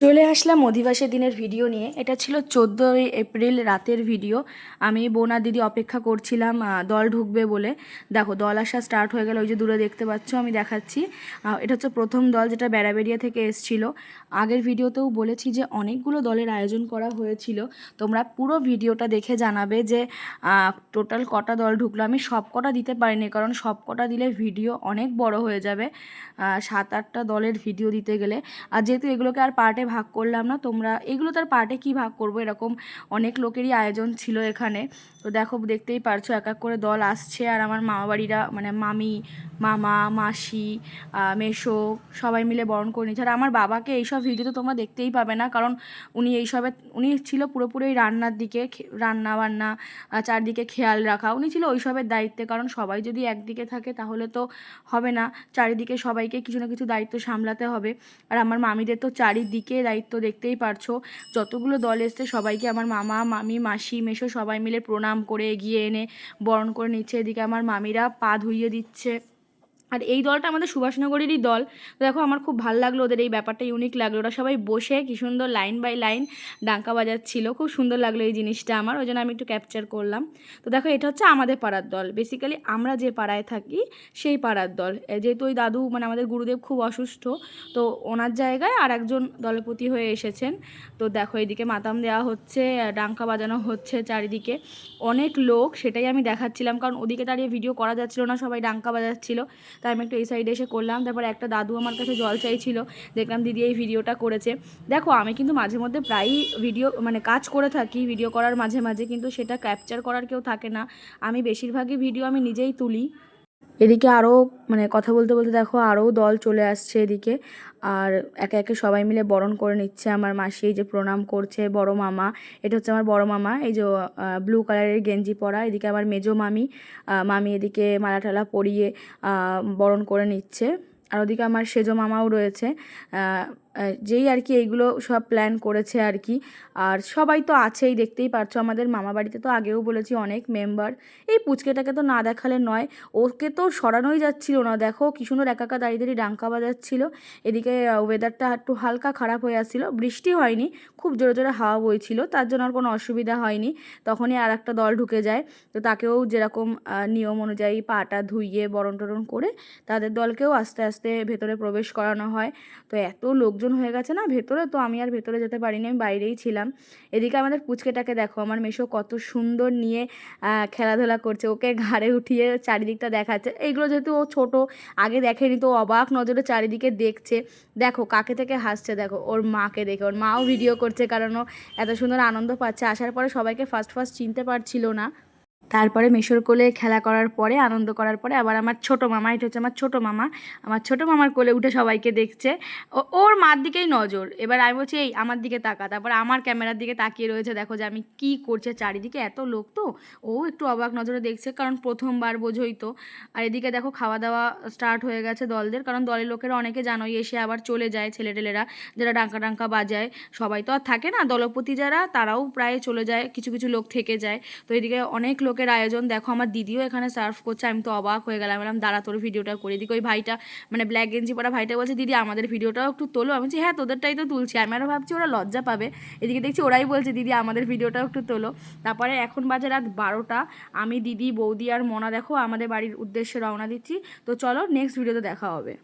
চলে আসলাম অধিবাসের দিনের ভিডিও নিয়ে। এটা ছিল 14 এপ্রিল রাতের ভিডিও। আমি বোন আর দিদি অপেক্ষা করছিলাম দল ঢুকবে বলে। দেখো দল আসা স্টার্ট হয়ে গেল, ওই যে দূরে দেখতে পাচ্ছ, আমি দেখাচ্ছি। এটা হচ্ছে প্রথম দল, যেটা বেড়াবেড়িয়া থেকে এসছিল। আগের ভিডিওতেও বলেছি যে অনেকগুলো দলের আয়োজন করা হয়েছিল। তোমরা পুরো ভিডিওটা দেখে জানাবে যে টোটাল কটা দল ঢুকলো। আমি সব কটা দিতে পারিনি, কারণ সব কটা দিলে ভিডিও অনেক বড় হয়ে যাবে, 7-8টা দলের ভিডিও দিতে গেলে। আর যেহেতু এগুলোকে আর পার্টে ভাগ করলাম না, তোমরা এগুলো তার পার্টে কি ভাগ করবো, এরকম অনেক লোকেরই আয়োজন ছিল এখানে। তো দেখো, দেখতেই পারছো এক এক করে দল আসছে। আর আমার মামাবাড়িরা, মানে মামি, মামা, মাসি, মেসো, সবাই মিলে বরণ করে নিচ্ছে। আর আমার বাবাকে এইসব ভিডিওতে তোমরা দেখতেই পাবে না, কারণ উনি ছিল পুরোপুরি রান্নার দিকে, রান্না বান্না, চারদিকে খেয়াল রাখা, উনি ছিল ওইসবের দায়িত্বে। কারণ সবাই যদি একদিকে থাকে তাহলে তো হবে না, চারিদিকে সবাইকে কিছু না কিছু দায়িত্ব সামলাতে হবে। আর আমার মামিদের তো চারিদিকে দায়িত্ব, দেখতেই পারছো। যতগুলো দল এসছে সবাইকে আমার মামা, মামি, মাসি, মেসো সবাই মিলে প্রণাম করে এগিয়ে এনে বরণ করে নিচ্ছে। এদিকে আমার মামিরা পা ধুইয়ে দিচ্ছে। আর এই দলটা আমাদের সুভাষনগরেরই দল। তো দেখো, আমার খুব ভালো লাগলো, ওদের এই ব্যাপারটা ইউনিক লাগলো। ওরা সবাই বসে কি সুন্দর লাইন বাই লাইন ডাঙ্কা বাজাচ্ছিল, খুব সুন্দর লাগলো এই জিনিসটা আমার, ওই জন্য আমি একটু ক্যাপচার করলাম। তো দেখো, এটা হচ্ছে আমাদের পাড়ার দল, বেসিক্যালি আমরা যে পাড়ায় থাকি সেই পাড়ার দল। যেহেতু ওই দাদু, মানে আমাদের গুরুদেব খুব অসুস্থ, তো ওনার জায়গায় আর একজন দলপতি হয়ে এসেছেন। তো দেখো, এদিকে মাতাম দেওয়া হচ্ছে, ডাঙ্কা বাজানো হচ্ছে চারিদিকে, অনেক লোক, সেটাই আমি দেখাচ্ছিলাম, কারণ ওদিকে দাঁড়িয়ে ভিডিও করা যাচ্ছিল না, সবাই ডাঙ্কা বাজাচ্ছিল। তাই আমি একটু এই সাইডে এসে করলাম। তারপর একটা দাদু আমার কাছে জল চাইছিল, দেখলাম দিদি এই ভিডিওটা করেছে। দেখো, আমি কিন্তু মাঝে মধ্যে প্রায়ই ভিডিও, মানে কাজ করে থাকি ভিডিও করার মাঝে মাঝে, কিন্তু সেটা ক্যাপচার করার কেউ থাকে না। আমি বেশিরভাগই ভিডিও আমি নিজেই তুলি। এদিকে আরও, মানে কথা বলতে বলতে দেখো আরও দল চলে আসছে এদিকে। আর একে একে সবাই মিলে বরণ করে নিচ্ছে। আমার মাসি এই যে প্রণাম করছে, বড় মামা, এটা হচ্ছে আমার বড় মামা, এই যে ব্লু কালারের গেঞ্জি পরা। এদিকে আমার মেজো মামি, মামি এদিকে মালা টালা পরিয়ে বরণ করে নিচ্ছে। আর ওদিকে আমার সেজো মামাও রয়েছে, যেই আর কি এইগুলো সব প্ল্যান করেছে আর কি। আর সবাই তো আছেই, দেখতেই পারছো। আমাদের মামা বাড়িতে তো আগেও বলেছি অনেক মেম্বার। এই পুচকেটাকে তো না দেখালে নয়, ওকে তো সরানোই যাচ্ছিল না। দেখো কি সুন্দর একা একা দাঁড়িয়ে দাঁড়িয়ে ডাঙ্কা বাজাচ্ছিল। এদিকে ওয়েদারটা একটু হালকা খারাপ হয়ে আসছিল, বৃষ্টি হয়নি, খুব জোরে জোরে হাওয়া বইছিল, তার জন্য আর কোনো অসুবিধা হয়নি। তখনই আর একটা দল ঢুকে যায়। তো তাকেও যেরকম নিয়ম অনুযায়ী পাটা ধুইয়ে বরণ টরণ করে তাদের দলকেও আস্তে আস্তে ভেতরে প্রবেশ করানো হয়। তো এত লোকজন হয়ে গেছে না ভেতরে, তো আমি আর ভেতরে যেতে পারিনি, আমি বাইরেই ছিলাম। এদিকে আমাদের পুচকেটাকে দেখো, আমার মেশো কত সুন্দর নিয়ে খেলাধুলা করছে, ওকে ঘাড়ে উঠিয়ে চারিদিকটা দেখাচ্ছে। এইগুলো যেহেতু ও ছোট, আগে দেখেনি, তো অবাক নজরে চারিদিকে দেখছে। দেখো কাকে থেকে হাসছে, দেখো ওর মাকে দেখে, ওর মাও ভিডিও করছে, কারণ ও এত সুন্দর আনন্দ পাচ্ছে। আসার পরে সবাইকে ফার্স্ট ফার্স্ট চিনতে পারছিল না। তারপরে মেসোর কোলে খেলা করার পরে, আনন্দ করার পরে, আবার আমার ছোটো মামা, এটা হচ্ছে আমার ছোটো মামা, আমার ছোটো মামার কোলে উঠে সবাইকে দেখছে। ওর মার দিকেই নজর। এবার আমি বলছি, এই আমার দিকে তাকা, তারপরে আমার ক্যামেরার দিকে তাকিয়ে রয়েছে, দেখো যে আমি কি করছে, চারিদিকে এত লোক তো ও একটু অবাক নজরে দেখছে, কারণ প্রথমবার, বোঝোই তো। আর এদিকে দেখো খাওয়া দাওয়া স্টার্ট হয়ে গেছে দলদের, কারণ দলের লোকেরা অনেকে জানোই এসে আবার চলে যায়, ছেলেটেলেরা যারা ডাঙ্কা ডাঙ্কা বাজায়, সবাই তো আর থাকে না, দলপতি যারা তারাও প্রায় চলে যায়, কিছু কিছু লোক থেকে যায়। তো এদিকে অনেক লোকের আয়োজন। দেখো আমার দিদিও এখানে সার্ভ করছে, আমি তো অবাক হয়ে গেলাম, বললাম দাঁড়া তোর ভিডিওটা করি। এদিকে ওই ভাইটা, মানে ব্ল্যাক গেঞ্জি পরা ভাইটা বলছে, দিদি আমাদের ভিডিওটাও একটু তোলো। আমি বলছি হ্যাঁ, তোদেরটাই তো তুলছি। আমি আরও ভাবছি ওরা লজ্জা পাবে, এদিকে দেখছি ওরাই বলছে দিদি আমাদের ভিডিওটাও একটু তোলো। তারপরে এখন বাজে রাত 12টা, আমি, দিদি, বৌদি আর মোনা দেখো আমাদের বাড়ির উদ্দেশ্যে রওনা দিচ্ছি। তো চলো, নেক্সট ভিডিওতে দেখা হবে।